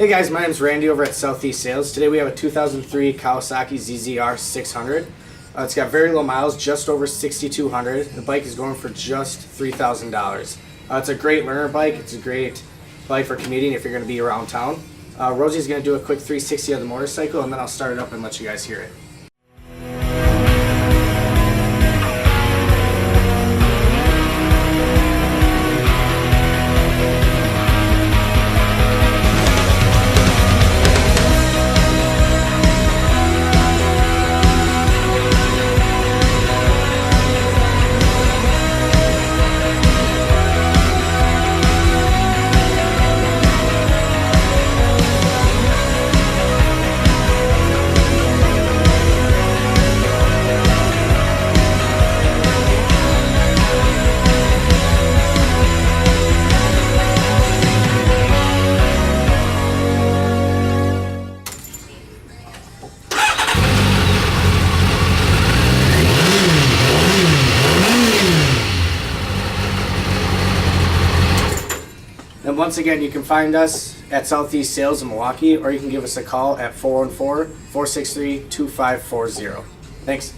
Hey guys, my name's Randy over at Southeast Sales. Today we have a 2003 Kawasaki ZZR600. It's got very low miles, just over 6,200. The bike is going for just $3,000. It's a great learner bike. It's a great bike for commuting if you're going to be around town. Rosie's going to do a quick 360 on the motorcycle, and then I'll start it up and let you guys hear it. And once again, you can find us at Southeast Sales in Milwaukee, or you can give us a call at 414-463-2540. Thanks.